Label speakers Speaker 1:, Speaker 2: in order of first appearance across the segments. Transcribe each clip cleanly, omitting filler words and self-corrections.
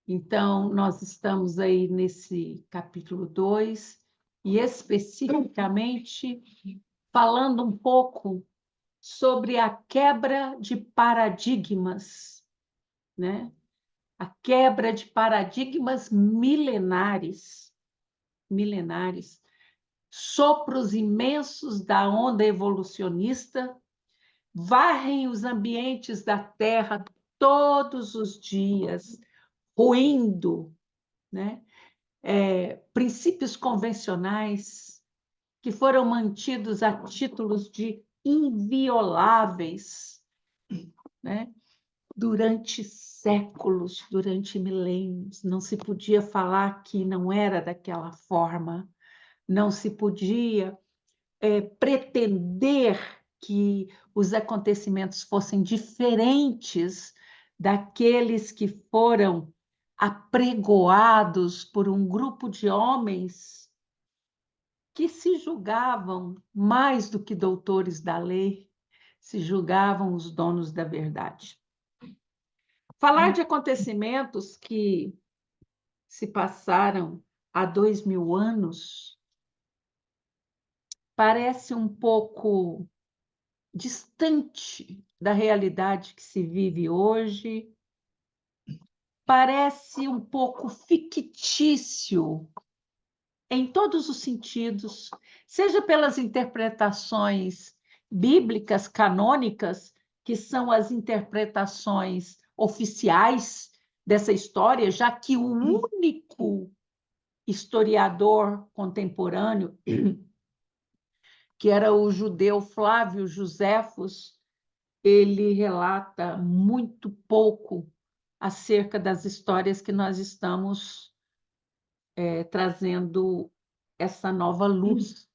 Speaker 1: Então, nós estamos aí nesse capítulo 2 e especificamente falando um pouco sobre a quebra de paradigmas, né? A quebra de paradigmas milenares, sopros imensos da onda evolucionista varrem os ambientes da Terra todos os dias, ruindo, né? Princípios convencionais que foram mantidos a títulos de invioláveis, né? Durante séculos, durante milênios. Não se podia falar que não era daquela forma, não se podia pretender que os acontecimentos fossem diferentes daqueles que foram apregoados por um grupo de homens que se julgavam mais do que doutores da lei, se julgavam os donos da verdade. Falar de acontecimentos que se passaram há 2000 anos parece um pouco distante da realidade que se vive hoje, parece um pouco fictício em todos os sentidos, seja pelas interpretações bíblicas canônicas, que são as interpretações oficiais dessa história, já que o único historiador contemporâneo, que era o judeu Flávio Joséfos, ele relata muito pouco acerca das histórias que nós estamos trazendo essa nova luz.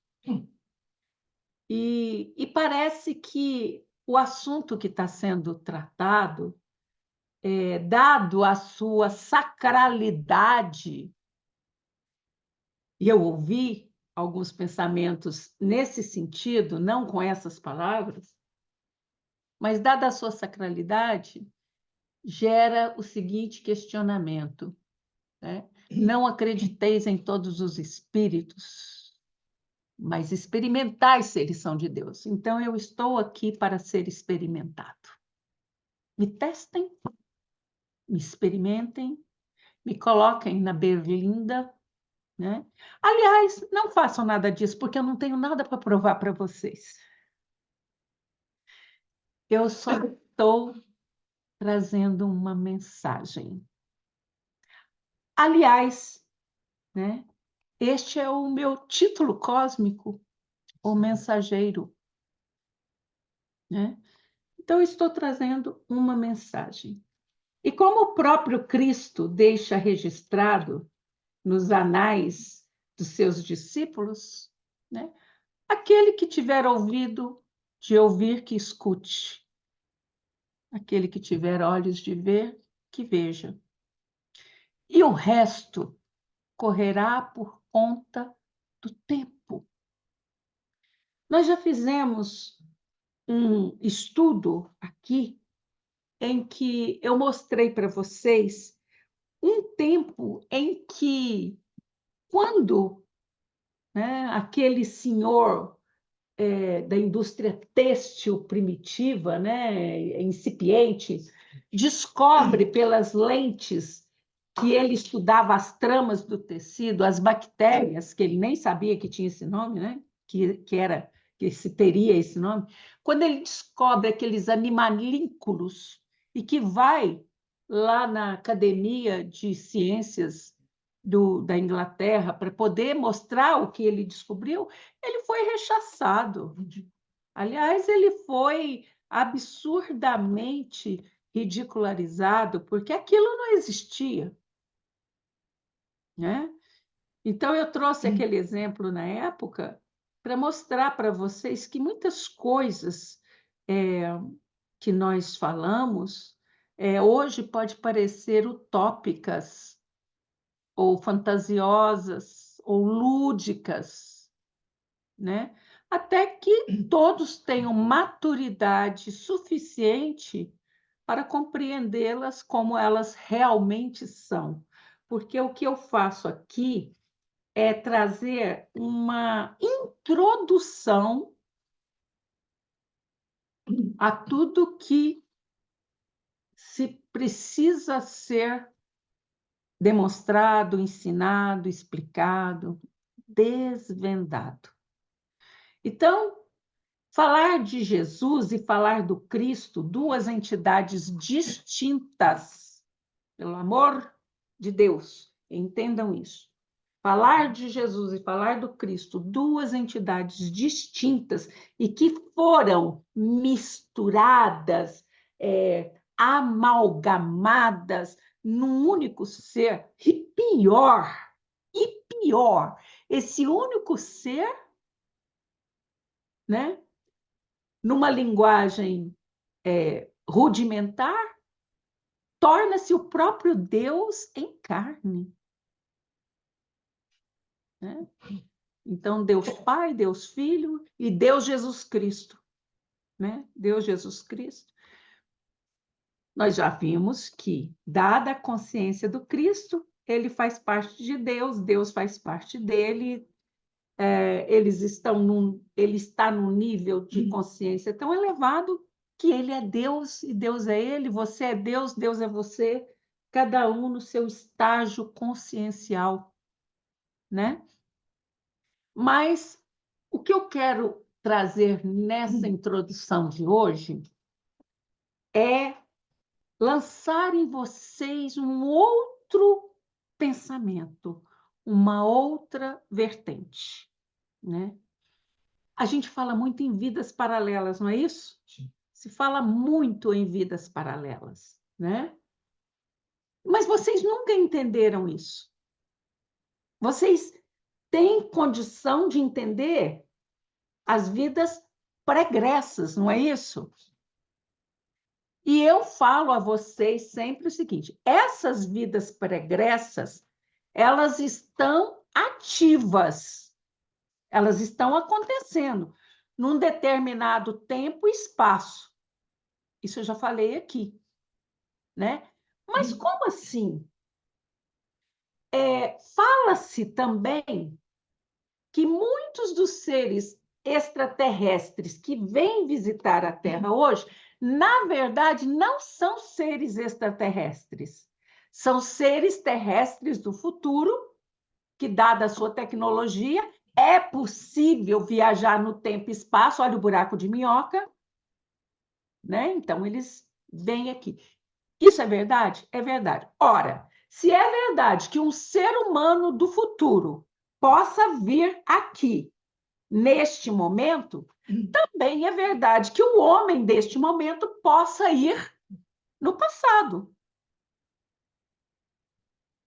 Speaker 1: E parece que o assunto que está sendo tratado, dado a sua sacralidade, e eu ouvi alguns pensamentos nesse sentido, não com essas palavras, mas dada a sua sacralidade, gera o seguinte questionamento, né? Não acrediteis em todos os espíritos, mas experimentai se eles são de Deus. Então, eu estou aqui para ser experimentado. Me testem, me experimentem, me coloquem na berlinda, né? Aliás, não façam nada disso, porque eu não tenho nada para provar para vocês. Eu só estou trazendo uma mensagem. Aliás, né? Este é o meu título cósmico, o mensageiro, né? Então, eu estou trazendo uma mensagem. E como o próprio Cristo deixa registrado nos anais dos seus discípulos, né? Aquele que tiver ouvido de ouvir, que escute. Aquele que tiver olhos de ver, que veja. E o resto correrá por conta do tempo. Nós já fizemos um estudo aqui em que eu mostrei para vocês um tempo em que, quando, né, aquele senhor da indústria têxtil primitiva, né, incipiente, descobre pelas lentes que ele estudava as tramas do tecido, as bactérias, que ele nem sabia que tinha esse nome, né, que se teria esse nome, quando ele descobre aqueles animalículos e que vai lá na Academia de Ciências da Inglaterra para poder mostrar o que ele descobriu, ele foi rechaçado. Aliás, ele foi absurdamente ridicularizado, porque aquilo não existia, né? Então, eu trouxe aquele exemplo na época para mostrar para vocês que muitas coisas que nós falamos hoje pode parecer utópicas, ou fantasiosas, ou lúdicas, né? Até que todos tenham maturidade suficiente para compreendê-las como elas realmente são. Porque o que eu faço aqui é trazer uma introdução a tudo que se precisa ser demonstrado, ensinado, explicado, desvendado. Então, falar de Jesus e falar do Cristo, duas entidades distintas, pelo amor de Deus, entendam isso. Falar de Jesus e falar do Cristo, duas entidades distintas e que foram misturadas, amalgamadas num único ser. E pior, esse único ser, né, numa linguagem rudimentar, torna-se o próprio Deus em carne. Né? Então, Deus Pai, Deus Filho e Deus Jesus Cristo. Né? Deus Jesus Cristo. Nós já vimos que, dada a consciência do Cristo, ele faz parte de Deus, Deus faz parte dele, ele está num nível de consciência tão elevado que ele é Deus e Deus é ele, você é Deus, Deus é você, cada um no seu estágio consciencial, né? Mas o que eu quero trazer nessa introdução de hoje é lançar em vocês um outro pensamento, uma outra vertente, né? A gente fala muito em vidas paralelas, não é isso?
Speaker 2: Sim.
Speaker 1: Se fala muito em vidas paralelas, né? Mas vocês nunca entenderam isso. Vocês têm condição de entender as vidas pregressas, não é isso? E eu falo a vocês sempre o seguinte: essas vidas pregressas, elas estão ativas, elas estão acontecendo num determinado tempo e espaço. Isso eu já falei aqui, né? Mas como assim? Fala-se também que muitos dos seres extraterrestres que vêm visitar a Terra hoje, na verdade, não são seres extraterrestres. São seres terrestres do futuro, que, dada a sua tecnologia, é possível viajar no tempo e espaço. Olha o buraco de minhoca, né? Então, eles vêm aqui. Isso é verdade? É verdade. Ora, se é verdade que um ser humano do futuro possa vir aqui neste momento, também é verdade que o homem deste momento possa ir no passado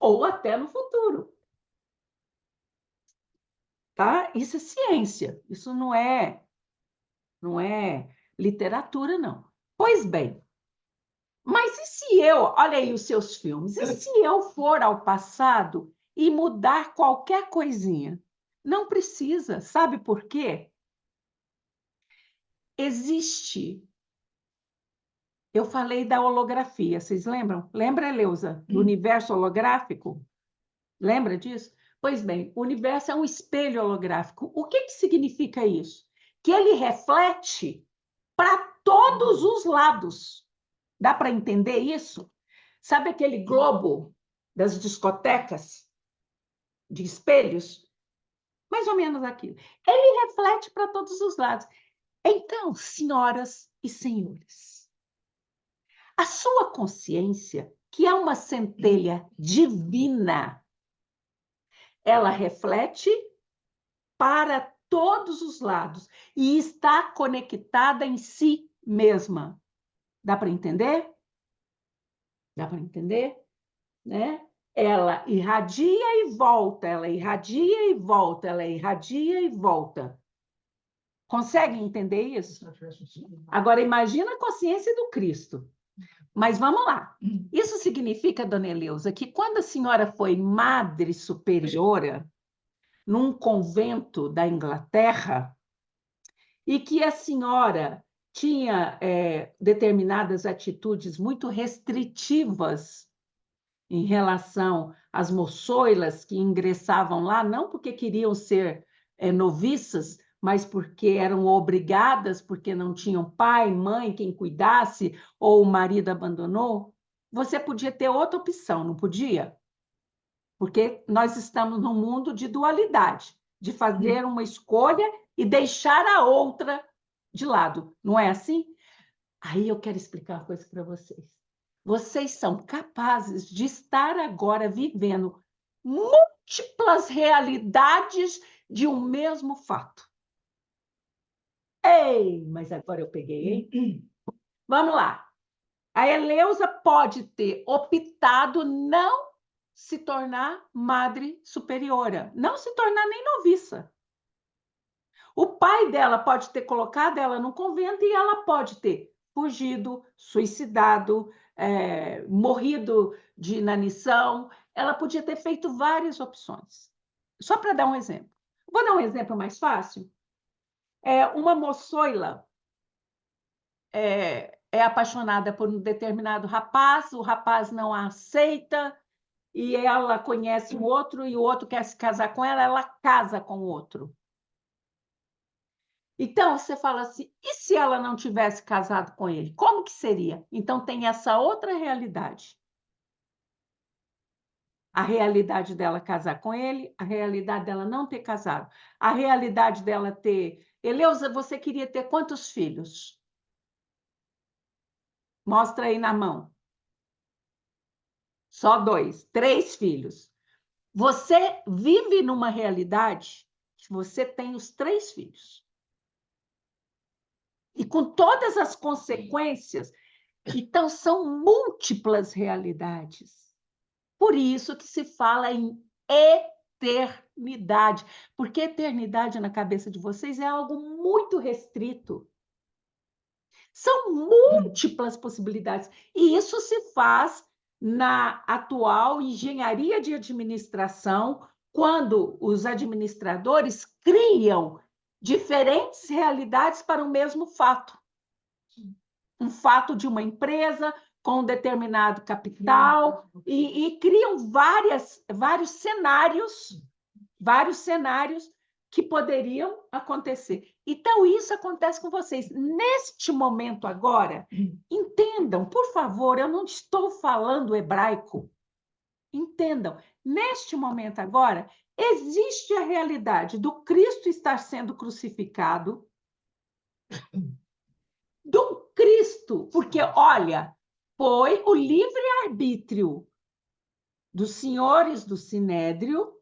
Speaker 1: ou até no futuro. Tá? Isso é ciência, isso não é literatura, não. Pois bem, mas e se eu, olha aí os seus filmes, e se eu for ao passado e mudar qualquer coisinha? Não precisa, sabe por quê? Existe. Eu falei da holografia, vocês lembram? Lembra, Eleusa, do universo holográfico? Lembra disso? Pois bem, o universo é um espelho holográfico. O que significa isso? Que ele reflete para todos os lados. Dá para entender isso? Sabe aquele globo das discotecas de espelhos? Mais ou menos aquilo. Ele reflete para todos os lados. Então, senhoras e senhores, a sua consciência, que é uma centelha divina, ela reflete para todos os lados e está conectada em si mesma. Dá para entender? Dá para entender? Né? Ela irradia e volta, ela irradia e volta, ela irradia e volta. Conseguem entender isso? Agora, imagina a consciência do Cristo. Mas vamos lá. Isso significa, dona Eleusa, que quando a senhora foi madre superiora num convento da Inglaterra e que a senhora tinha determinadas atitudes muito restritivas em relação às moçoilas que ingressavam lá, não porque queriam ser noviças, mas porque eram obrigadas, porque não tinham pai, mãe, quem cuidasse, ou o marido abandonou, você podia ter outra opção, não podia? Porque nós estamos num mundo de dualidade, de fazer uma escolha e deixar a outra de lado, não é assim? Aí eu quero explicar uma coisa para vocês. Vocês são capazes de estar agora vivendo múltiplas realidades de um mesmo fato. Ei, mas agora eu peguei, hein? Vamos lá. A Eleusa pode ter optado não se tornar madre superiora, não se tornar nem noviça. O pai dela pode ter colocado ela no convento e ela pode ter fugido, suicidado, morrido de inanição. Ela podia ter feito várias opções. Só para dar um exemplo. Vou dar um exemplo mais fácil. Uma moçoila é apaixonada por um determinado rapaz, o rapaz não a aceita, e ela conhece o outro, e o outro quer se casar com ela, ela casa com o outro. Então, você fala assim, e se ela não tivesse casado com ele? Como que seria? Então, tem essa outra realidade. A realidade dela casar com ele, a realidade dela não ter casado, a realidade dela ter... Eleusa, você queria ter quantos filhos? Mostra aí na mão. Só 2, 3 filhos. Você vive numa realidade que você tem os 3 filhos. E com todas as consequências, então são múltiplas realidades. Por isso que se fala em eternidade, porque eternidade na cabeça de vocês é algo muito restrito. São múltiplas possibilidades, e isso se faz na atual engenharia de administração, quando os administradores criam diferentes realidades para o mesmo fato. Um fato de uma empresa com um determinado capital e criam vários cenários que poderiam acontecer. Então, isso acontece com vocês. Neste momento agora, entendam, por favor, eu não estou falando hebraico. Entendam, neste momento agora, existe a realidade do Cristo estar sendo crucificado, do Cristo, porque, olha, foi o livre-arbítrio dos senhores do Sinédrio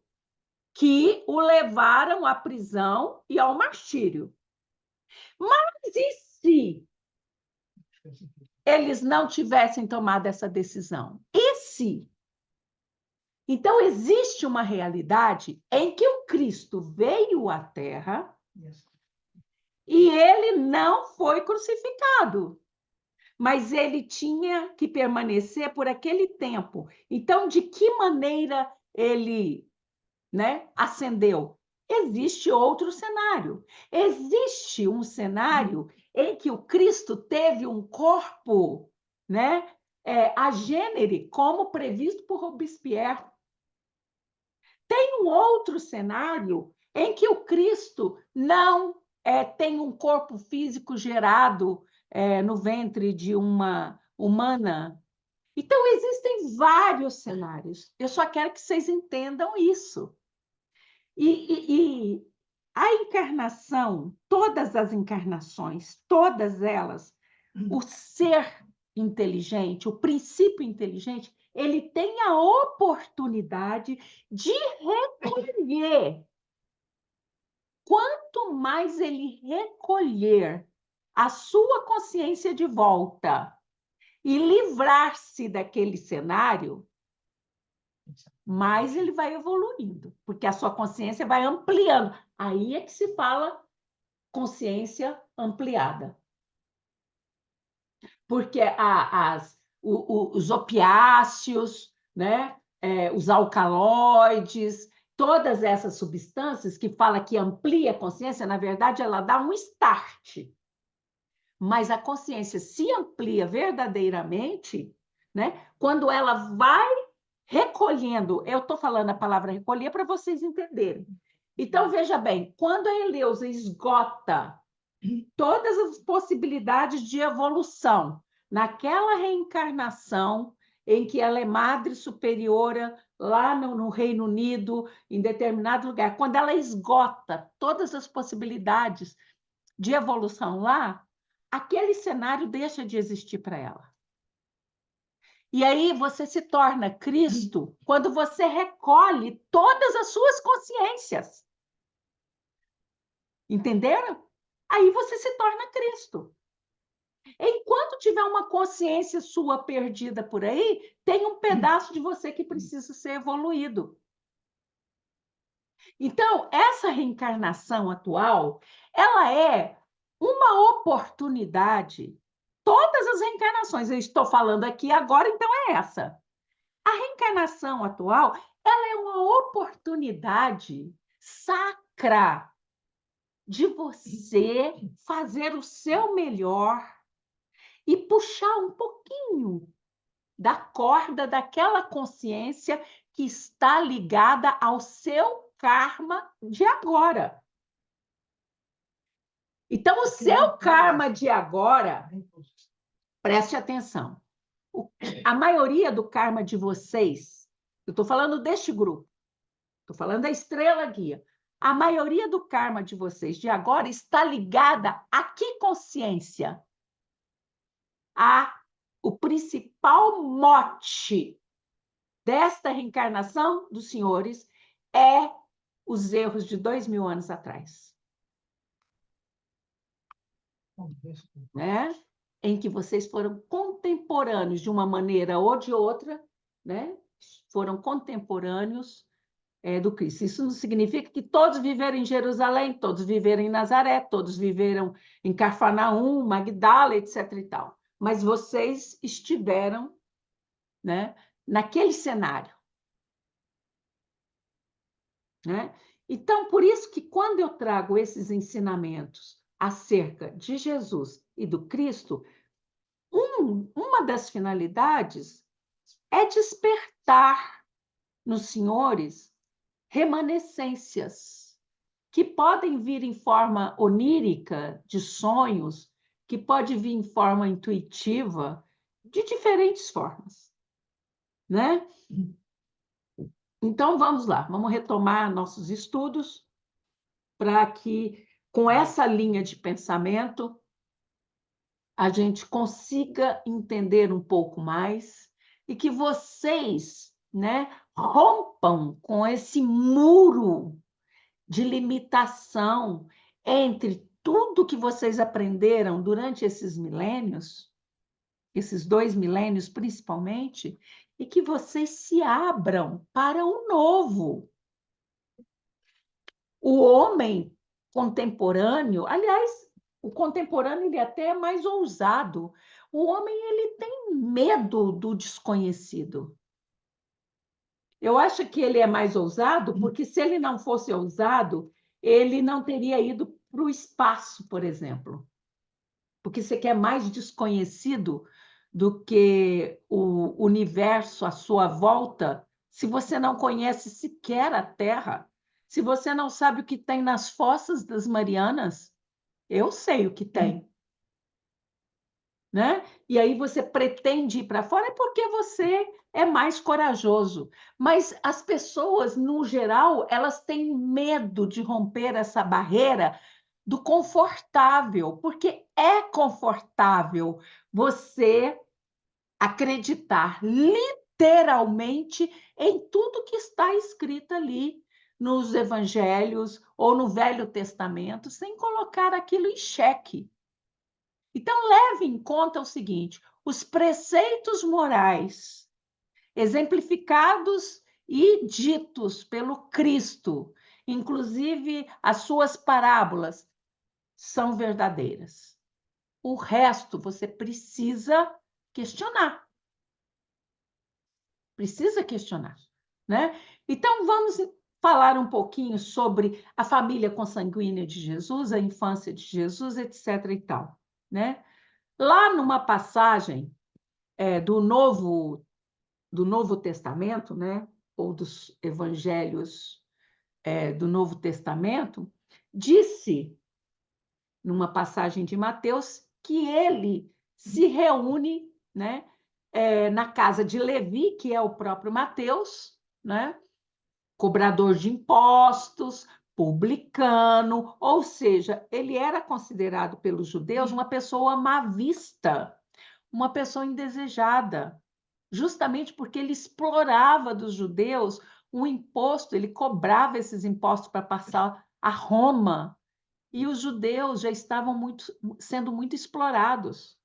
Speaker 1: que o levaram à prisão e ao martírio. Mas e se eles não tivessem tomado essa decisão? E se? Então, existe uma realidade em que o Cristo veio à Terra e ele não foi crucificado, mas ele tinha que permanecer por aquele tempo. Então, de que maneira ele, ascendeu? Existe outro cenário. Existe um cenário em que o Cristo teve um corpo, agênere, como previsto por Robespierre. Tem um outro cenário em que o Cristo não tem um corpo físico gerado no ventre de uma humana. Então, existem vários cenários. Eu só quero que vocês entendam isso. E a encarnação, todas as encarnações, todas elas, o ser inteligente, o princípio inteligente, ele tem a oportunidade de recolher. Quanto mais ele recolher a sua consciência de volta e livrar-se daquele cenário, mais ele vai evoluindo, porque a sua consciência vai ampliando. Aí é que se fala consciência ampliada. Porque os opiáceos, os alcaloides, todas essas substâncias que fala que amplia a consciência, na verdade, ela dá um start. mas a consciência se amplia verdadeiramente, né, quando ela vai recolhendo. Eu estou falando a palavra recolher para vocês entenderem. Então, veja bem, quando a Eleusa esgota todas as possibilidades de evolução naquela reencarnação em que ela é madre superiora lá no Reino Unido, em determinado lugar, quando ela esgota todas as possibilidades de evolução lá, aquele cenário deixa de existir para ela. E aí você se torna Cristo quando você recolhe todas as suas consciências. Entenderam? Aí você se torna Cristo. Enquanto tiver uma consciência sua perdida por aí, tem um pedaço de você que precisa ser evoluído. Então, essa reencarnação atual, ela é uma oportunidade. Todas as reencarnações, eu estou falando aqui agora, então é essa. A reencarnação atual, ela é uma oportunidade sacra de você fazer o seu melhor e puxar um pouquinho da corda daquela consciência que está ligada ao seu karma de agora. Então, o seu karma de agora, preste atenção, a maioria do karma de vocês, eu estou falando deste grupo, estou falando da estrela guia, a maioria do karma de vocês de agora está ligada a que consciência? O principal mote desta reencarnação dos senhores é os erros de 2000 anos atrás. Né? Em que vocês foram contemporâneos de uma maneira ou de outra, né? Foram contemporâneos do Cristo. Isso não significa que todos viveram em Jerusalém, todos viveram em Nazaré, todos viveram em Cafarnaum, Magdala, etc. e tal. Mas vocês estiveram, né, naquele cenário. Né? Então, por isso que quando eu trago esses ensinamentos acerca de Jesus e do Cristo, uma das finalidades é despertar nos senhores remanescências que podem vir em forma onírica, de sonhos, que pode vir em forma intuitiva, de diferentes formas, né? Então, vamos lá, vamos retomar nossos estudos para que, com essa linha de pensamento, a gente consiga entender um pouco mais e que vocês, né, rompam com esse muro de limitação entre tudo que vocês aprenderam durante esses milênios, esses 2 milênios principalmente, e que vocês se abram para o novo. O homem contemporâneo, aliás, o contemporâneo ele até é mais ousado. O homem ele tem medo do desconhecido. Eu acho que ele é mais ousado porque se ele não fosse ousado, ele não teria ido para o espaço, por exemplo. Porque você quer mais desconhecido do que o universo à sua volta, se você não conhece sequer a Terra, se você não sabe o que tem nas fossas das Marianas, eu sei o que tem. Né? E aí você pretende ir para fora é porque você é mais corajoso. Mas as pessoas, no geral, elas têm medo de romper essa barreira do confortável, porque é confortável você acreditar literalmente em tudo que está escrito ali nos evangelhos ou no Velho Testamento, sem colocar aquilo em xeque. Então, leve em conta o seguinte: os preceitos morais exemplificados e ditos pelo Cristo, inclusive as suas parábolas, são verdadeiras. O resto você precisa questionar. Precisa questionar, né? Então, vamos falar um pouquinho sobre a família consanguínea de Jesus, a infância de Jesus, etc. e tal, né? Lá numa passagem do Novo Testamento, né, ou dos evangelhos do Novo Testamento, disse, numa passagem de Mateus, que ele se reúne, né, na casa de Levi, que é o próprio Mateus, né, cobrador de impostos, publicano, ou seja, ele era considerado pelos judeus uma pessoa má vista, uma pessoa indesejada, justamente porque ele explorava dos judeus um imposto, ele cobrava esses impostos para passar a Roma, e os judeus já estavam sendo muito explorados,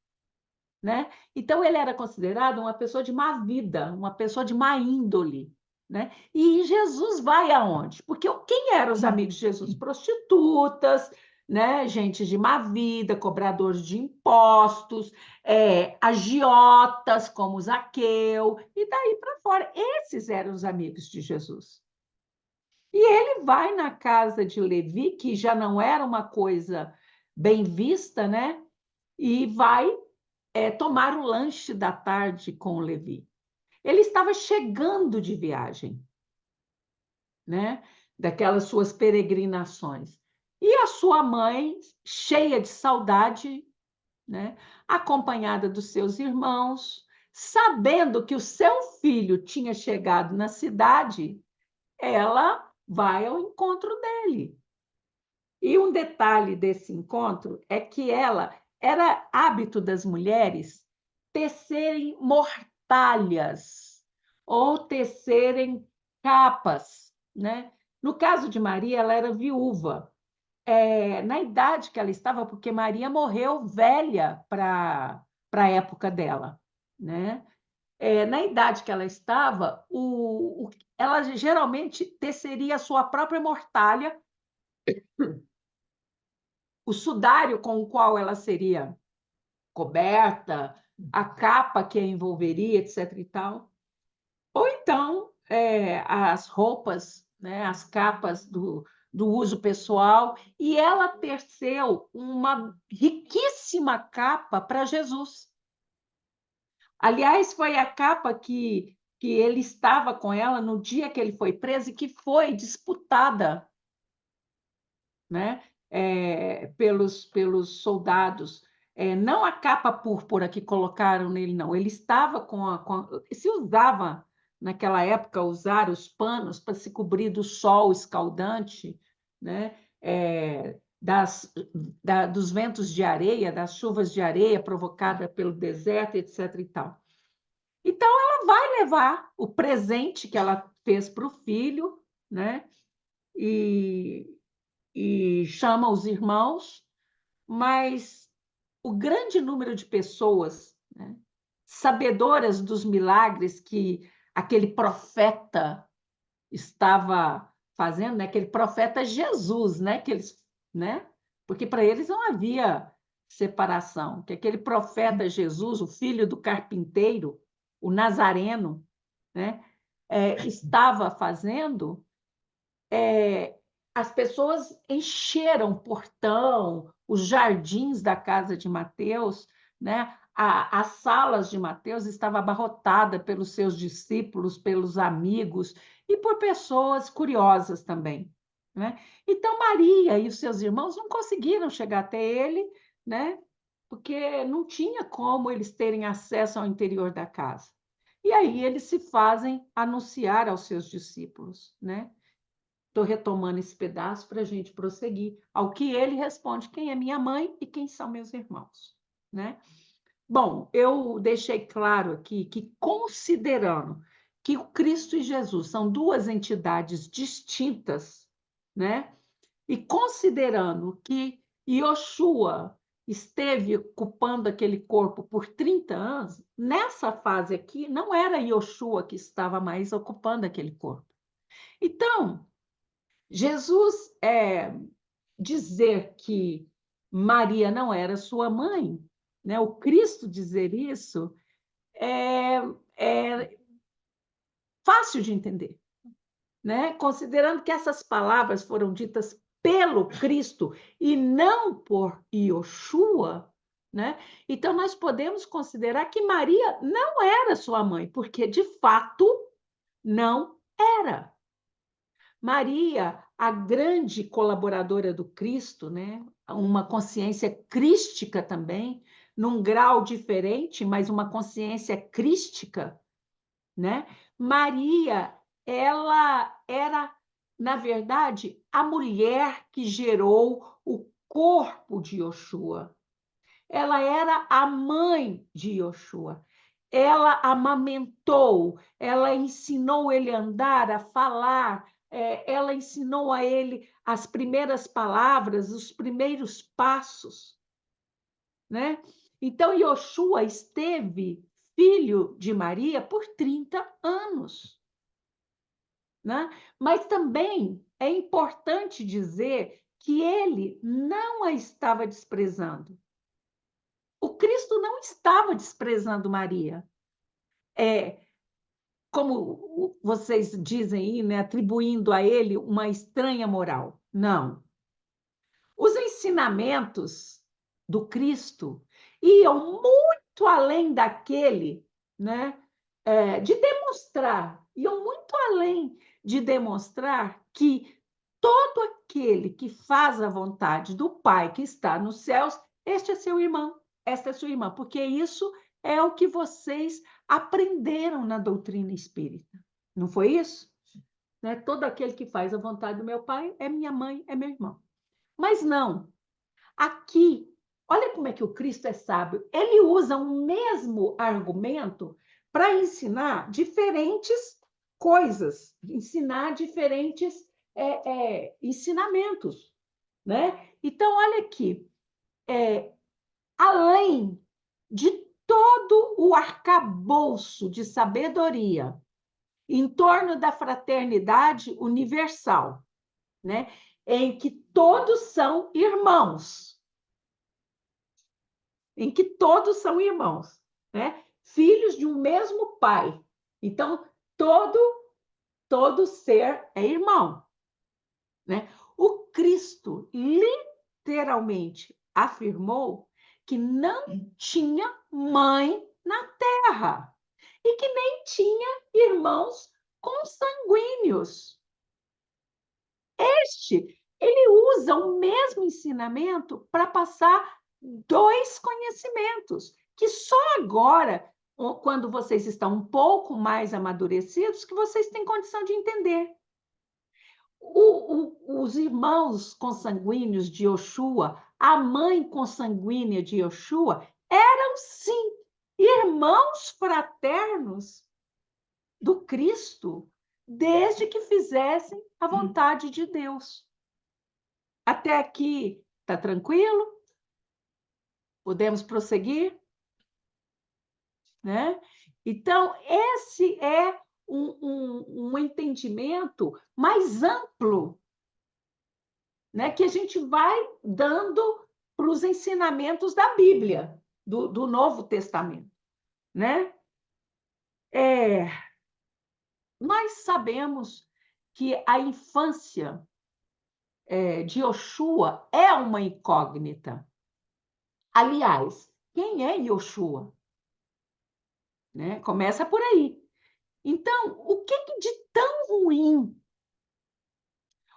Speaker 1: né? Então ele era considerado uma pessoa de má vida, uma pessoa de má índole, né? E Jesus vai aonde? Porque quem eram os amigos de Jesus? Prostitutas, né? Gente de má vida, cobradores de impostos, agiotas como Zaqueu, e daí para fora. Esses eram os amigos de Jesus. E ele vai na casa de Levi, que já não era uma coisa bem vista, né? E vai tomar o lanche da tarde com o Levi. Ele estava chegando de viagem, né? Daquelas suas peregrinações. E a sua mãe, cheia de saudade, né? Acompanhada dos seus irmãos, sabendo que o seu filho tinha chegado na cidade, ela vai ao encontro dele. E um detalhe desse encontro é que ela era hábito das mulheres tecerem mortalhas ou tecerem capas, né? No caso de Maria, ela era viúva. Na idade que ela estava, porque Maria morreu velha para a época dela, né? Na idade que ela estava, ela geralmente teceria a sua própria mortalha, o sudário com o qual ela seria coberta, a capa que a envolveria, etc. e tal. Ou então, as roupas, né, as capas do uso pessoal, e ela teceu uma riquíssima capa para Jesus. Aliás, foi a capa que ele estava com ela no dia que ele foi preso e que foi disputada, né, pelos soldados. Não a capa púrpura que colocaram nele, não. Ele estava se usava, naquela época, usar os panos para se cobrir do sol escaldante, né? Dos ventos de areia, das chuvas de areia provocada pelo deserto, etc. e tal. Então, ela vai levar o presente que ela fez para o filho, né? E, e chama os irmãos, mas o grande número de pessoas, né, sabedoras dos milagres que aquele profeta estava fazendo, né, aquele profeta Jesus, né, que eles, né, porque para eles não havia separação, que aquele profeta Jesus, o filho do carpinteiro, o Nazareno, né, estava fazendo, as pessoas encheram o portão, os jardins da casa de Mateus, né? As salas de Mateus estavam abarrotadas pelos seus discípulos, pelos amigos e por pessoas curiosas também, né? Então Maria e os seus irmãos não conseguiram chegar até ele, né? Porque não tinha como eles terem acesso ao interior da casa. E aí eles se fazem anunciar aos seus discípulos, né? Estou retomando esse pedaço para a gente prosseguir. Ao que ele responde: quem é minha mãe e quem são meus irmãos, né? Bom, eu deixei claro aqui que, considerando que o Cristo e Jesus são duas entidades distintas, né? E considerando que Yoshua esteve ocupando aquele corpo por 30 anos, nessa fase aqui, não era Yoshua que estava mais ocupando aquele corpo. Então, Jesus dizer que Maria não era sua mãe, né? O Cristo dizer isso é fácil de entender, né? Considerando que essas palavras foram ditas pelo Cristo e não por Yoshua, né? Então, nós podemos considerar que Maria não era sua mãe, porque, de fato, não era. Maria, a grande colaboradora do Cristo, né? Uma consciência crística também, num grau diferente, mas uma consciência crística, né? Maria, ela era, na verdade, a mulher que gerou o corpo de Yoshua. Ela era a mãe de Yoshua. Ela amamentou, ela ensinou ele a andar, a falar, ela ensinou a ele as primeiras palavras, os primeiros passos, né? Então, Yoshua esteve filho de Maria por 30 anos, né? Mas também é importante dizer que ele não a estava desprezando. O Cristo não estava desprezando Maria. Como vocês dizem aí, né, atribuindo a ele uma estranha moral. Não. Os ensinamentos do Cristo iam muito além daquele, né, de demonstrar, iam muito além de demonstrar que todo aquele que faz a vontade do Pai que está nos céus, este é seu irmão, esta é sua irmã, porque isso é o que vocês aprenderam na doutrina espírita. Não foi isso? Né? Todo aquele que faz a vontade do meu Pai é minha mãe, é meu irmão. Mas não. Aqui, olha como é que o Cristo é sábio. Ele usa o mesmo argumento para ensinar diferentes coisas, ensinar diferentes ensinamentos, né? Então, olha aqui, além de todo o arcabouço de sabedoria em torno da fraternidade universal, né? Em que todos são irmãos, em que todos são irmãos, né? Filhos de um mesmo pai. Então, todo ser é irmão, né? O Cristo literalmente afirmou que não tinha mãe na terra e que nem tinha irmãos consanguíneos. Ele usa o mesmo ensinamento para passar dois conhecimentos, que só agora, quando vocês estão um pouco mais amadurecidos, que vocês têm condição de entender. Os irmãos consanguíneos de Yoshua, a mãe consanguínea de Yoshua, eram sim irmãos fraternos do Cristo, desde que fizessem a vontade de Deus. Até aqui está tranquilo? Podemos prosseguir? Né? Então, esse é um entendimento mais amplo, né, que a gente vai dando para os ensinamentos da Bíblia, do Novo Testamento. Né? Nós sabemos que a infância de Yoshua é uma incógnita. Aliás, quem é Yoshua? Né? Começa por aí. Então, o que de tão ruim,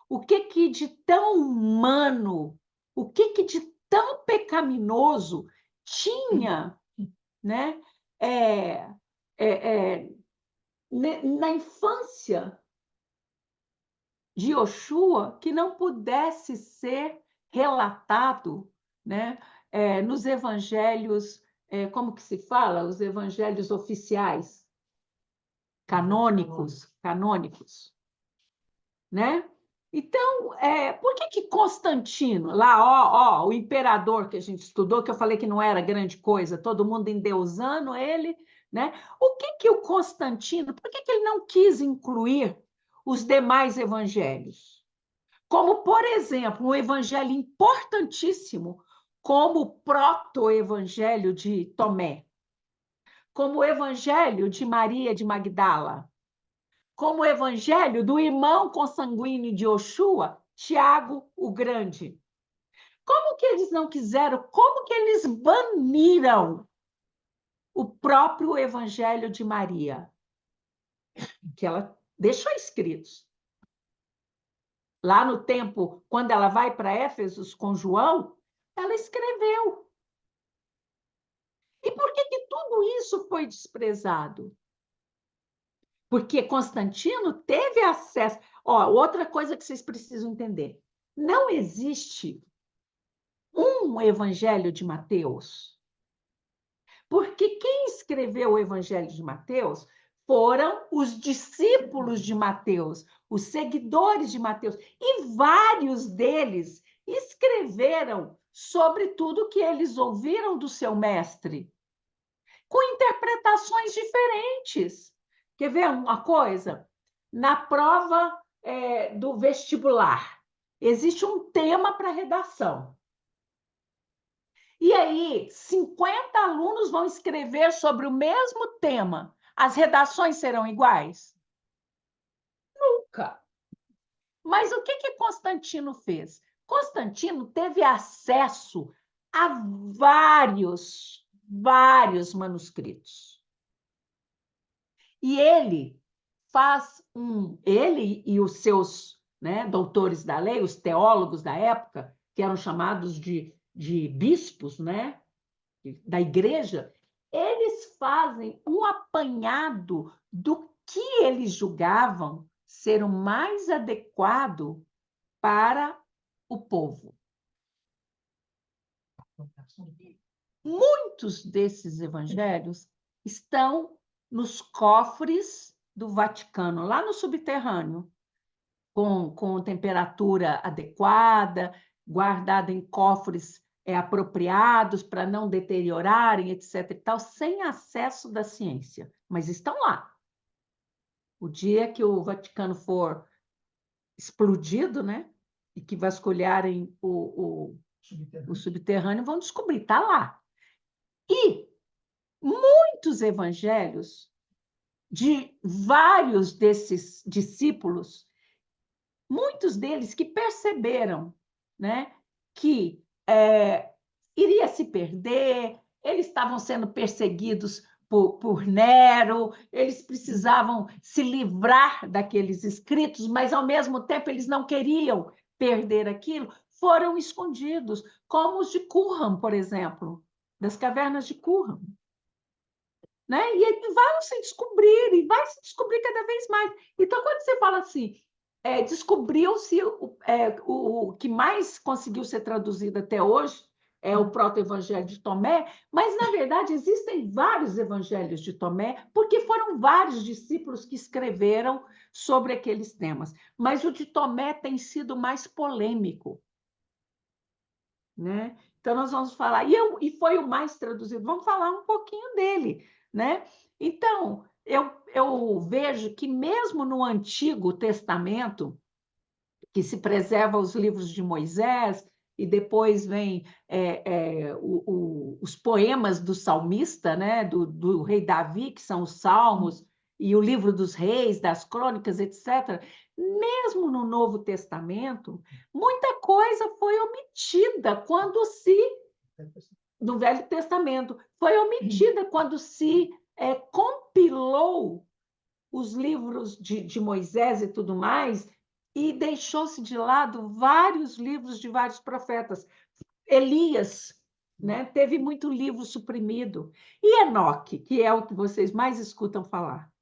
Speaker 1: o que de tão humano, o que de tão pecaminoso tinha, né? Na infância de Yoshua que não pudesse ser relatado, né? Nos evangelhos, como que se fala? Os evangelhos oficiais, canônicos, né? Então, por que Constantino, lá, o imperador que a gente estudou, que eu falei que não era grande coisa, todo mundo endeusando ele, né? O que o Constantino, por que ele não quis incluir os demais evangelhos? Como, por exemplo, um evangelho importantíssimo, como o proto-evangelho de Tomé, como o evangelho de Maria de Magdala, como o evangelho do irmão consanguíneo de Yoshua, Tiago o Grande. Como que eles não quiseram? Como que eles baniram o próprio Evangelho de Maria? Que ela deixou escritos. Lá no tempo, quando ela vai para Éfesos com João, ela escreveu. E por que tudo isso foi desprezado? Porque Constantino teve acesso. Ó, outra coisa que vocês precisam entender: não existe um Evangelho de Mateus. Porque quem escreveu o Evangelho de Mateus foram os discípulos de Mateus, os seguidores de Mateus, e vários deles escreveram sobre tudo que eles ouviram do seu mestre, com interpretações diferentes. Quer ver uma coisa? Na prova do vestibular, existe um tema para redação. E aí, 50 alunos vão escrever sobre o mesmo tema. As redações serão iguais? Nunca. Mas o que Constantino fez? Constantino teve acesso a vários manuscritos. E ele ele e os seus, né, doutores da lei, os teólogos da época, que eram chamados de bispos, né, da igreja, eles fazem um apanhado do que eles julgavam ser o mais adequado para o povo. Muitos desses evangelhos estão nos cofres do Vaticano, lá no subterrâneo, com temperatura adequada, guardada em cofres apropriados para não deteriorarem, etc. e tal, sem acesso da ciência, mas estão lá. O dia que o Vaticano for explodido, né, e que vasculharem o subterrâneo, vão descobrir, está lá. E muitos evangelhos de vários desses discípulos, muitos deles que perceberam, né, que iria se perder, eles estavam sendo perseguidos por Nero, eles precisavam se livrar daqueles escritos, mas, ao mesmo tempo, eles não queriam perder aquilo, foram escondidos, como os de Qumran, por exemplo, das cavernas de Qumran. Né? E vai se descobrir cada vez mais. Então, quando você fala assim, descobriu-se o que mais conseguiu ser traduzido até hoje é o proto-evangelho de Tomé, mas, na verdade, existem vários evangelhos de Tomé, porque foram vários discípulos que escreveram sobre aqueles temas. Mas o de Tomé tem sido mais polêmico. Né? Então, nós vamos falar, e foi o mais traduzido, vamos falar um pouquinho dele. Né? Então, eu vejo que mesmo no Antigo Testamento, que se preserva os livros de Moisés, e depois vem os poemas do salmista, né? do rei Davi, que são os salmos, e o livro dos reis, das crônicas, etc. Mesmo no Novo Testamento, muita coisa foi omitida do Velho Testamento, foi omitida quando se compilou os livros de Moisés e tudo mais, e deixou-se de lado vários livros de vários profetas. Elias, né, teve muito livro suprimido. E Enoque, que é o que vocês mais escutam falar.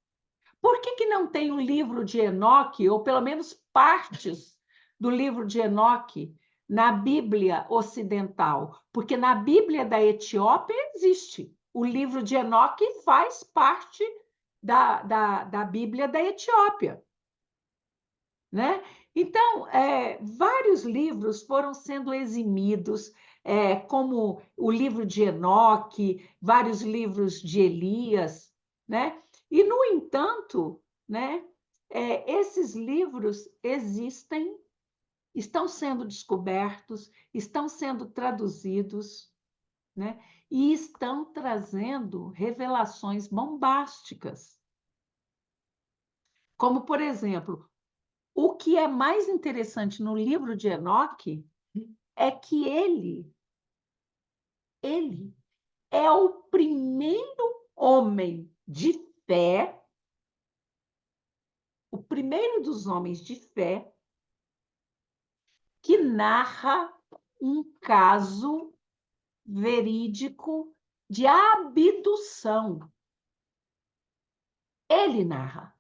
Speaker 1: Por que não tem um livro de Enoque, ou pelo menos partes do livro de Enoque, na Bíblia ocidental? Porque na Bíblia da Etiópia existe. O livro de Enoque faz parte da Bíblia da Etiópia. Né? Então, vários livros foram sendo eximidos, como o livro de Enoque, vários livros de Elias, né? E, no entanto, né, esses livros existem, estão sendo descobertos, estão sendo traduzidos, né? E estão trazendo revelações bombásticas. Como, por exemplo, o que é mais interessante no livro de Enoque é que ele é o primeiro homem de fé, o primeiro dos homens de fé que narra um caso verídico de abdução. Ele narra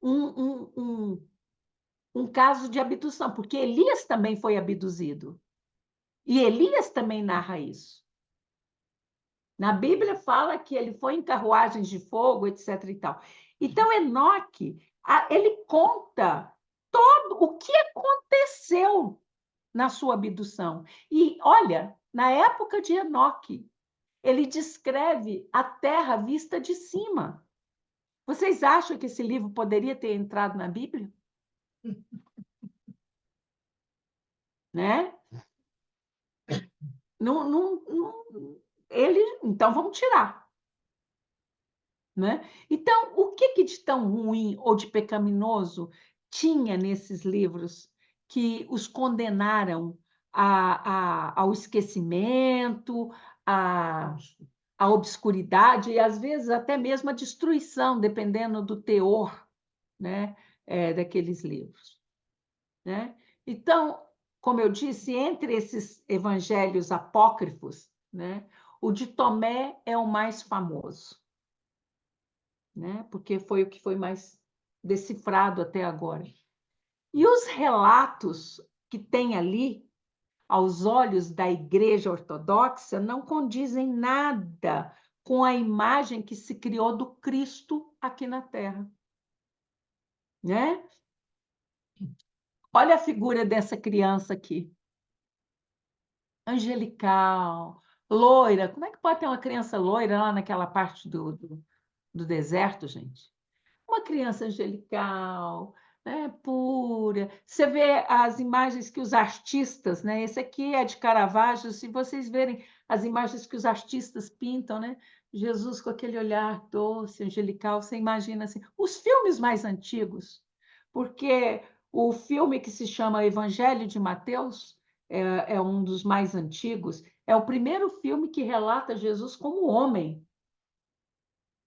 Speaker 1: um caso de abdução, porque Elias também foi abduzido. E Elias também narra isso. Na Bíblia fala que ele foi em carruagens de fogo, etc. e tal. Então, Enoque, ele conta todo o que aconteceu na sua abdução. E, olha, na época de Enoque, ele descreve a terra vista de cima. Vocês acham que esse livro poderia ter entrado na Bíblia? Né? Então, vamos tirar. Né? Então, o que de tão ruim ou de pecaminoso tinha nesses livros que os condenaram ao esquecimento, à obscuridade e, às vezes, até mesmo à destruição, dependendo do teor, né, daqueles livros? Né? Então, como eu disse, entre esses evangelhos apócrifos, né, o de Tomé é o mais famoso, né? Porque foi o que foi mais decifrado até agora. E os relatos que tem ali, aos olhos da Igreja Ortodoxa, não condizem nada com a imagem que se criou do Cristo aqui na Terra. Né? Olha a figura dessa criança aqui. Angelical, loira. Como é que pode ter uma criança loira lá naquela parte do deserto, gente? Uma criança angelical, né, pura. Você vê as imagens que os artistas, né? Esse aqui é de Caravaggio, se vocês verem as imagens que os artistas pintam, né? Jesus com aquele olhar doce, angelical, você imagina assim. Os filmes mais antigos, porque o filme que se chama Evangelho de Mateus é um dos mais antigos, é o primeiro filme que relata Jesus como homem,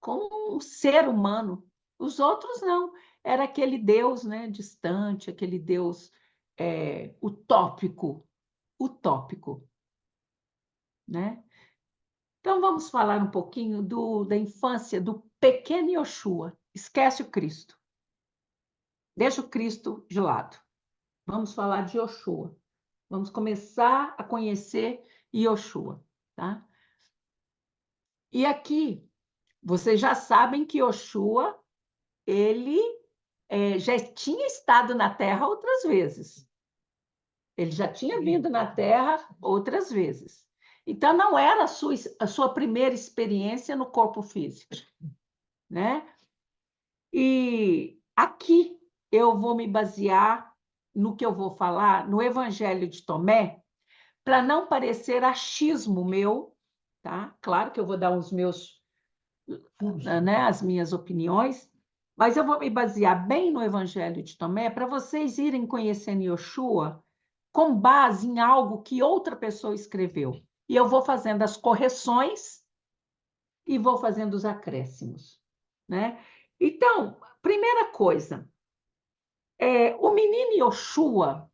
Speaker 1: como um ser humano. Os outros não. Era aquele Deus, né, distante, aquele Deus utópico, utópico, né? Então vamos falar um pouquinho da infância do pequeno Yoshua. Esquece o Cristo. Deixa o Cristo de lado. Vamos falar de Yoshua. Vamos começar a conhecer Yoshua, tá? E aqui vocês já sabem que Yoshua ele já tinha estado na Terra outras vezes. Ele já tinha vindo na Terra outras vezes. Então, não era a sua primeira experiência no corpo físico. Né? E aqui eu vou me basear no que eu vou falar, no Evangelho de Tomé, para não parecer achismo meu, tá? Claro que eu vou dar os meus, né, as minhas opiniões, mas eu vou me basear bem no Evangelho de Tomé para vocês irem conhecendo Yoshua com base em algo que outra pessoa escreveu. E eu vou fazendo as correções e vou fazendo os acréscimos. Né? Então, primeira coisa, o menino Yoshua,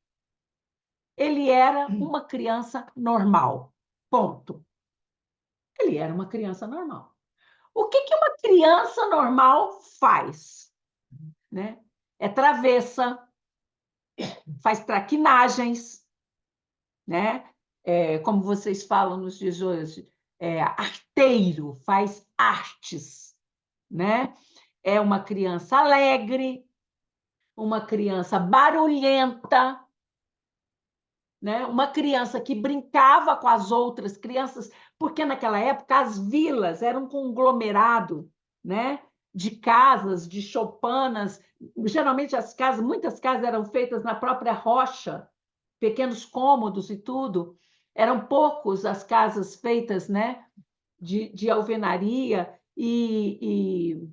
Speaker 1: ele era uma criança normal. Ponto. Ele era uma criança normal. O que uma criança normal faz? Né? É travessa, faz traquinagens, né? Como vocês falam nos dias de hoje, arteiro, faz artes, né? É uma criança alegre, uma criança barulhenta, né? Uma criança que brincava com as outras crianças, porque naquela época as vilas eram um conglomerado, né? De casas, de choupanas. Geralmente muitas casas eram feitas na própria rocha, pequenos cômodos e tudo. Eram poucos as casas feitas, né? De alvenaria e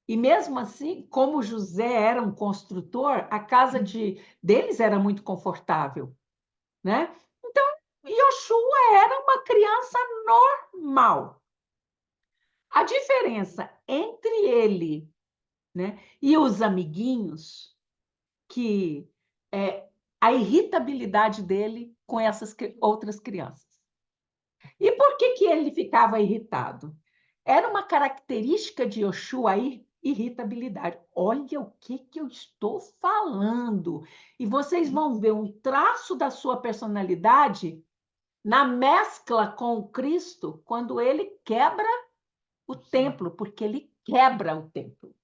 Speaker 1: mesmo assim, como José era um construtor, a casa deles era muito confortável. né? Então, Yoshua era uma criança normal. A diferença entre ele, né, e os amiguinhos, que é a irritabilidade dele com essas outras crianças. E por que que ele ficava irritado? Era uma característica de Yoshua a irritabilidade. Olha o que eu estou falando. E vocês vão ver um traço da sua personalidade na mescla com o Cristo, quando ele quebra o templo, porque ele quebra o templo.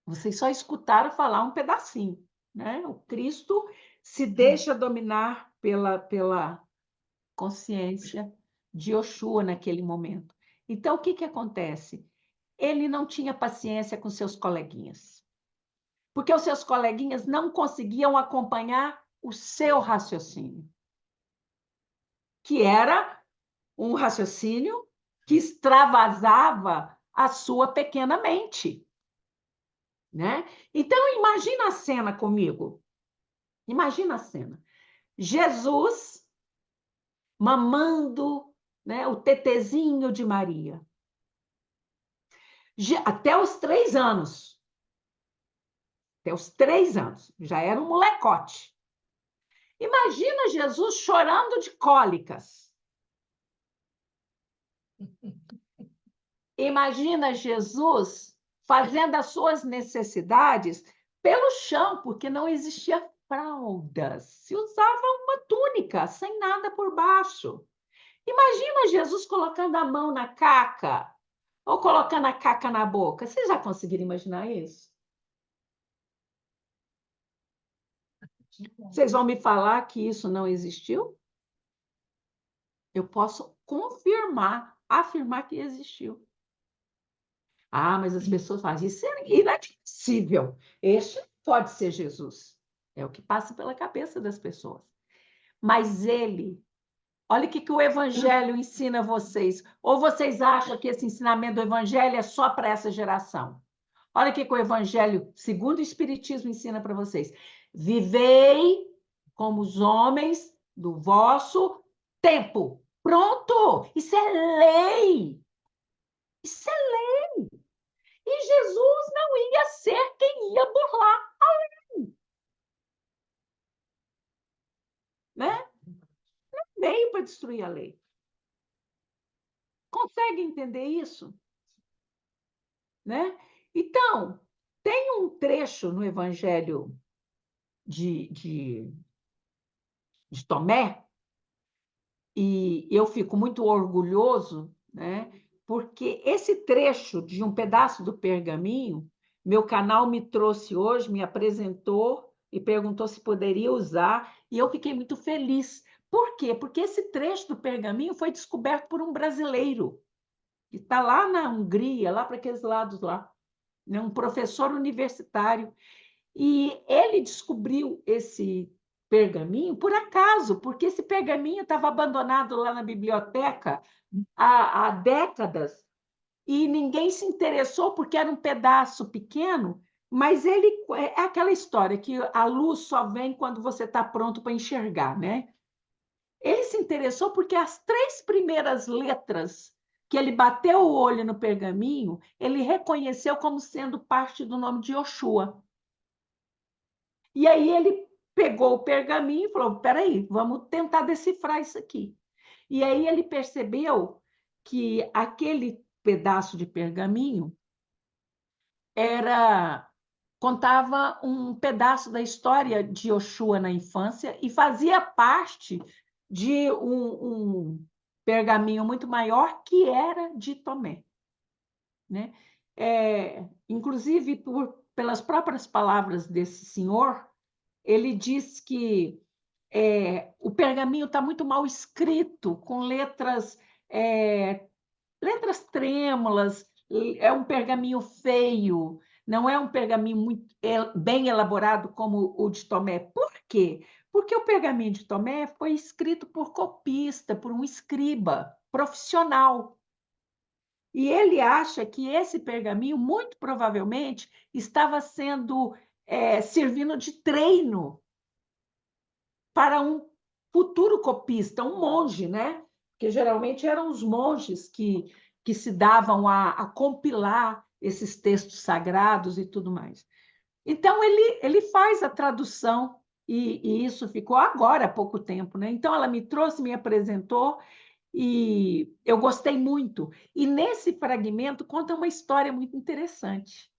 Speaker 1: Vocês só escutaram falar um pedacinho, né? O Cristo se deixa dominar pela consciência de Yoshua naquele momento. Então, o que que acontece? Ele não tinha paciência com seus coleguinhas, porque os seus coleguinhas não conseguiam acompanhar o seu raciocínio, que era um raciocínio que extravasava a sua pequena mente, né? Então, imagina a cena comigo. Imagina a cena. Jesus mamando, né, o tetezinho de Maria. Até os 3 anos. Até os 3 anos. Já era um molecote. Imagina Jesus chorando de cólicas. Imagina Jesus fazendo as suas necessidades pelo chão, porque não existia fraldas. Se usava uma túnica, sem nada por baixo. Imagina Jesus colocando a mão na caca, ou colocando a caca na boca. Vocês já conseguiram imaginar isso? Vocês vão me falar que isso não existiu? Eu posso confirmar, afirmar que existiu. Ah, mas as pessoas falam, isso é inadmissível. Este pode ser Jesus. É o que passa pela cabeça das pessoas. Mas ele, olha o que o Evangelho ensina vocês. Ou vocês acham que esse ensinamento do Evangelho é só para essa geração? Olha o que o Evangelho, segundo o Espiritismo, ensina para vocês. Vivei como os homens do vosso tempo. Pronto! Isso é lei! Isso é lei! E Jesus não ia ser quem ia burlar a lei. Né? Não veio para destruir a lei. Consegue entender isso? Né? Então, tem um trecho no Evangelho de Tomé, e eu fico muito orgulhoso, né? Porque esse trecho de um pedaço do pergaminho, meu canal me trouxe hoje, me apresentou e perguntou se poderia usar, e eu fiquei muito feliz. Por quê? Porque esse trecho do pergaminho foi descoberto por um brasileiro, que está lá na Hungria, lá para aqueles lados lá, né? Um professor universitário. E ele descobriu esse pergaminho por acaso, porque esse pergaminho estava abandonado lá na biblioteca há décadas e ninguém se interessou porque era um pedaço pequeno, mas ele é aquela história que a luz só vem quando você está pronto para enxergar, né? Ele se interessou porque as 3 primeiras letras que ele bateu o olho no pergaminho, ele reconheceu como sendo parte do nome de Yoshua. E aí ele pegou o pergaminho e falou: peraí, vamos tentar decifrar isso aqui. E aí ele percebeu que aquele pedaço de pergaminho contava um pedaço da história de Yoshua na infância e fazia parte de um pergaminho muito maior que era de Tomé, né? Inclusive, pelas próprias palavras desse senhor, ele diz que o pergaminho está muito mal escrito, com letras trêmulas, é um pergaminho feio, não é um pergaminho muito bem elaborado como o de Tomé. Por quê? Porque o pergaminho de Tomé foi escrito por copista, por um escriba profissional. E ele acha que esse pergaminho, muito provavelmente, estava sendo servindo de treino para um futuro copista, um monge, né? Porque geralmente eram os monges que se davam a compilar esses textos sagrados e tudo mais. Então, ele faz a tradução, e isso ficou agora há pouco tempo, né? Então, ela me trouxe, me apresentou, e eu gostei muito. E nesse fragmento conta uma história muito interessante,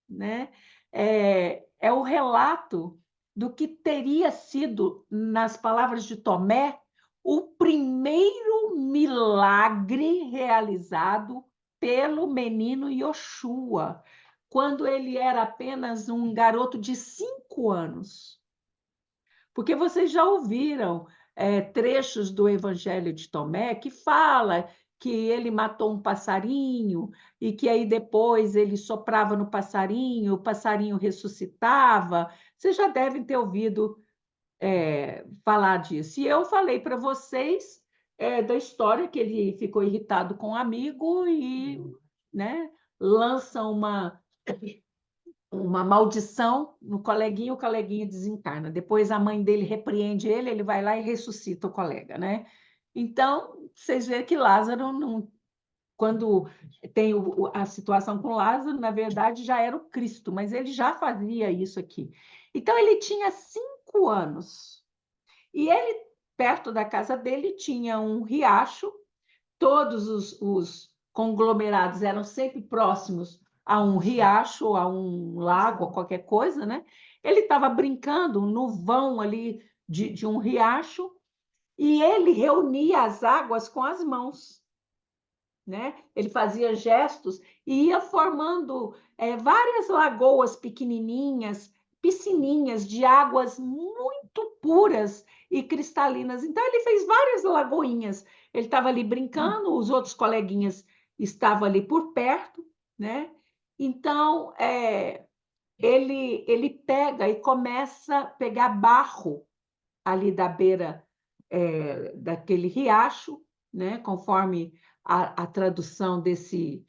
Speaker 1: né? É o relato do que teria sido, nas palavras de Tomé, o primeiro milagre realizado pelo menino Yoshua, quando ele era apenas um garoto de 5 anos. Porque vocês já ouviram trechos do Evangelho de Tomé que fala que ele matou um passarinho e que aí depois ele soprava no passarinho, o passarinho ressuscitava. Vocês já devem ter ouvido falar disso. E eu falei para vocês da história que ele ficou irritado com um amigo e, né, lança uma maldição no coleguinha, o coleguinha desencarna. Depois a mãe dele repreende ele, ele vai lá e ressuscita o colega, né? Então, vocês veem que Lázaro, não, quando tem a situação com Lázaro, na verdade já era o Cristo, mas ele já fazia isso aqui. Então, ele tinha 5 anos. E ele, perto da casa dele, tinha um riacho, todos os conglomerados eram sempre próximos a um riacho, a um lago, a qualquer coisa, né? Ele estava brincando no vão ali de um riacho e ele reunia as águas com as mãos, né? Ele fazia gestos e ia formando várias lagoas pequenininhas, piscininhas de águas muito puras e cristalinas. Então, ele fez várias lagoinhas. Ele estava ali brincando, os outros coleguinhas estavam ali por perto, né? Então, ele pega e começa a pegar barro ali da beira daquele riacho, né? Conforme a tradução desse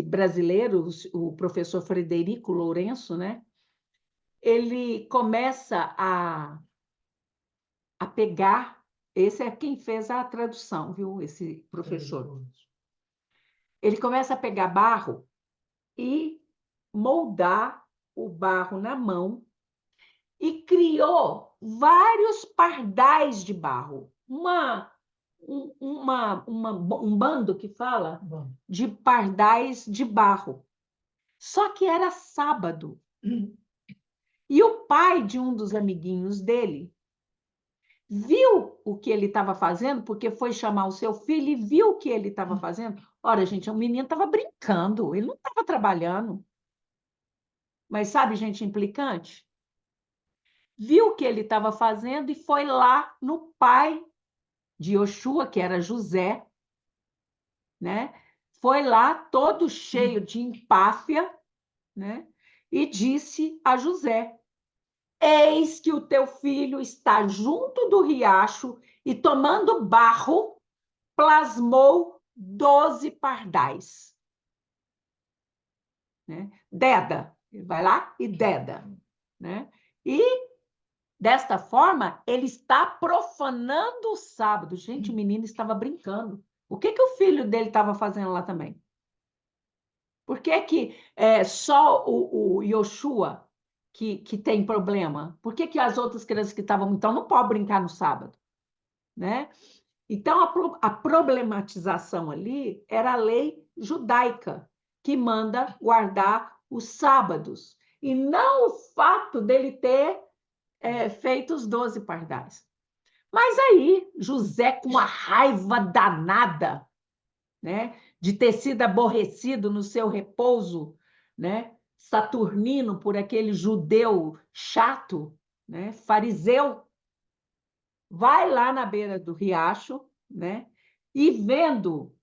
Speaker 1: brasileiro, o professor Frederico Lourenço, né? Ele começa a pegar, esse é quem fez a tradução, viu? Esse professor. Ele começa a pegar barro e moldar o barro na mão e criou vários pardais de barro. Um bando que fala de pardais de barro. Só que era sábado. E o pai de um dos amiguinhos dele viu o que ele estava fazendo, porque foi chamar o seu filho e viu o que ele estava fazendo. Ora, gente, o menino estava brincando, ele não estava trabalhando. Mas sabe, gente implicante? Viu o que ele estava fazendo e foi lá no pai de Yoshua, que era José, né? Foi lá todo cheio de empáfia, né? E disse a José: Eis que o teu filho está junto do riacho e tomando barro, plasmou 12 pardais. Né? Deda, vai lá e deda. Né? E desta forma, ele está profanando o sábado. Gente, o menino estava brincando. O que o filho dele estava fazendo lá também? Por que só o Yoshua que tem problema? Por que as outras crianças que estavam... Então, não pode brincar no sábado. Né? Então, a problematização ali era a lei judaica, que manda guardar os sábados, e não o fato dele ter feito os 12 pardais. Mas aí, José, com uma raiva danada, né, de ter sido aborrecido no seu repouso, né, saturnino por aquele judeu chato, né, fariseu, vai lá na beira do riacho, né, e vendo,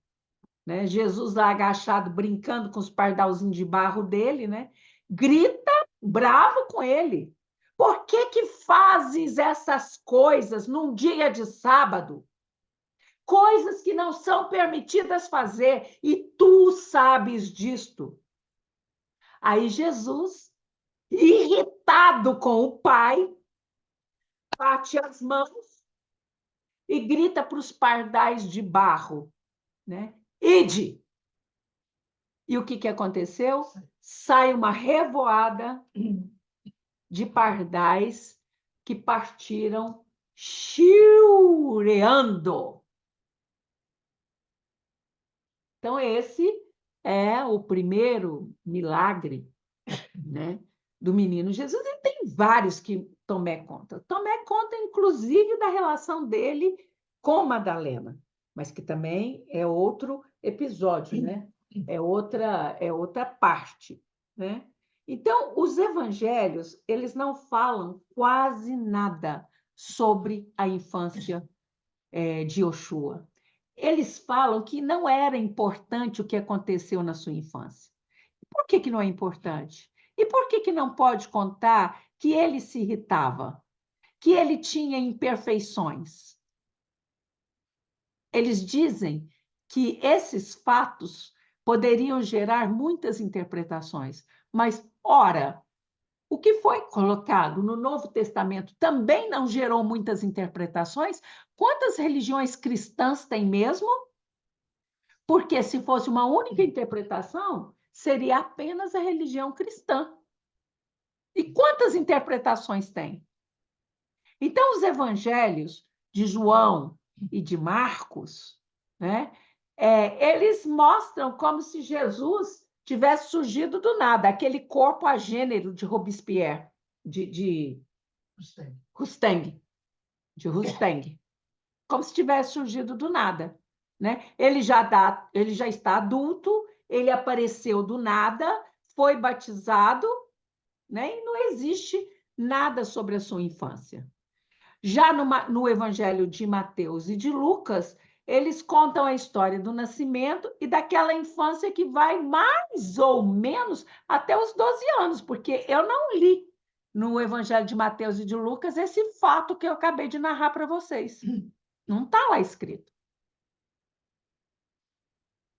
Speaker 1: né, Jesus lá agachado, brincando com os pardalzinhos de barro dele, né, grita bravo com ele. Por que fazes essas coisas num dia de sábado? Coisas que não são permitidas fazer, e tu sabes disto. Aí Jesus, irritado com o pai, bate as mãos e grita para os pardais de barro, né? Ide! E o que aconteceu? Sai uma revoada de pardais que partiram chiureando. Então, esse é o primeiro milagre, né, do menino Jesus. E tem vários que Tomé conta. Tomé conta, inclusive, da relação dele com Madalena, mas que também é outro episódio, né? É outra parte, né? Então, os evangelhos, eles não falam quase nada sobre a infância de Yoshua. Eles falam que não era importante o que aconteceu na sua infância. Por que não é importante? E por que não pode contar que ele se irritava, que ele tinha imperfeições? Eles dizem que esses fatos poderiam gerar muitas interpretações, mas, ora, o que foi colocado no Novo Testamento também não gerou muitas interpretações? Quantas religiões cristãs tem mesmo? Porque se fosse uma única interpretação, seria apenas a religião cristã. E quantas interpretações tem? Então, os evangelhos de João e de Marcos, né, eles mostram como se Jesus tivesse surgido do nada, aquele corpo agênero de Robespierre, de Rusteng, de Rusteng, como se tivesse surgido do nada, né? Ele já está adulto, ele apareceu do nada, foi batizado, né? E não existe nada sobre a sua infância. Já no Evangelho de Mateus e de Lucas, eles contam a história do nascimento e daquela infância que vai mais ou menos até os 12 anos, porque eu não li no Evangelho de Mateus e de Lucas esse fato que eu acabei de narrar para vocês. Não está lá escrito.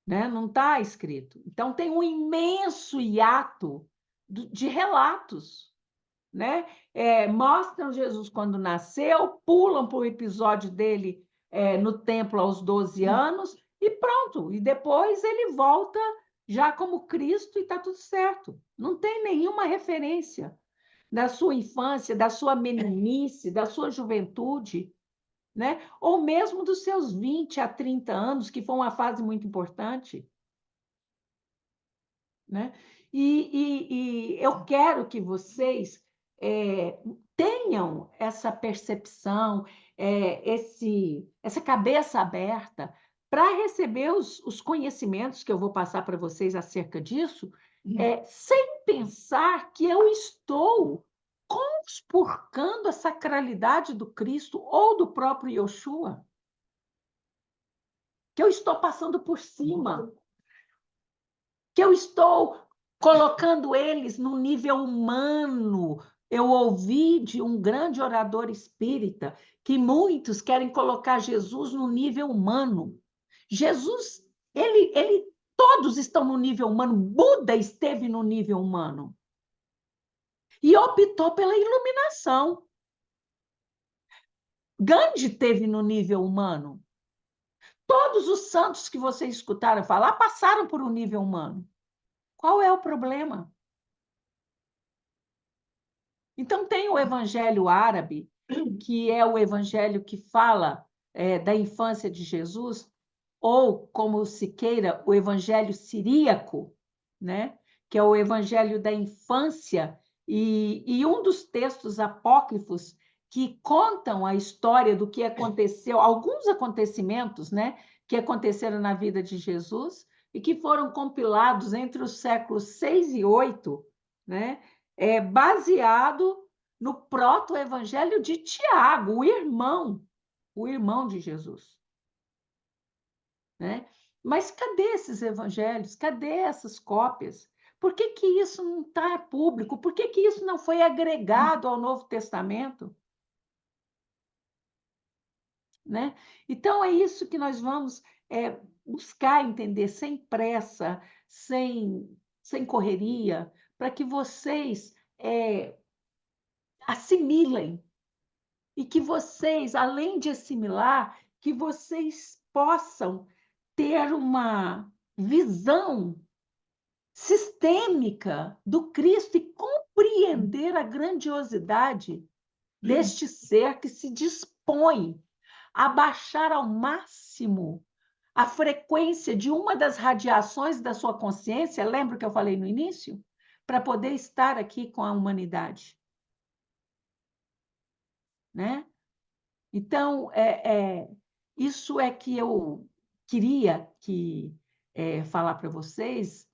Speaker 1: Né? Não está escrito. Então, tem um imenso hiato de relatos. Né? Mostram Jesus quando nasceu, pulam para o episódio dele no templo aos 12 anos e pronto. E depois ele volta já como Cristo e está tudo certo. Não tem nenhuma referência da sua infância, da sua meninice, da sua juventude, né? Ou mesmo dos seus 20 a 30 anos, que foi uma fase muito importante. Né? E eu quero que vocês tenham essa percepção, essa cabeça aberta para receber os conhecimentos que eu vou passar para vocês acerca disso, sem pensar que eu estou conspurcando a sacralidade do Cristo ou do próprio Yoshua, que eu estou passando por cima, que eu estou colocando eles no nível humano. Eu ouvi de um grande orador espírita que muitos querem colocar Jesus no nível humano. Jesus, todos estão no nível humano. Buda esteve no nível humano e optou pela iluminação. Gandhi esteve no nível humano. Todos os santos que vocês escutaram falar passaram por um nível humano. Qual é o problema? Então, tem o evangelho árabe, que é o evangelho que fala da infância de Jesus, ou, como se queira, o evangelho siríaco, né? Que é o evangelho da infância, e um dos textos apócrifos que contam a história do que aconteceu, alguns acontecimentos, né, que aconteceram na vida de Jesus e que foram compilados entre os séculos 6 e 8, né? Baseado no proto-evangelho de Tiago, o irmão de Jesus. Né? Mas cadê esses evangelhos? Cadê essas cópias? Por que isso não está público? Por que isso não foi agregado ao Novo Testamento? Né? Então, é isso que nós vamos buscar entender sem pressa, sem correria, para que vocês assimilem e que vocês, além de assimilar, que vocês possam ter uma visão sistêmica do Cristo e compreender a grandiosidade deste ser que se dispõe a baixar ao máximo a frequência de uma das radiações da sua consciência, lembra que eu falei no início? Para poder estar aqui com a humanidade, né? Então, isso é que eu queria falar para vocês,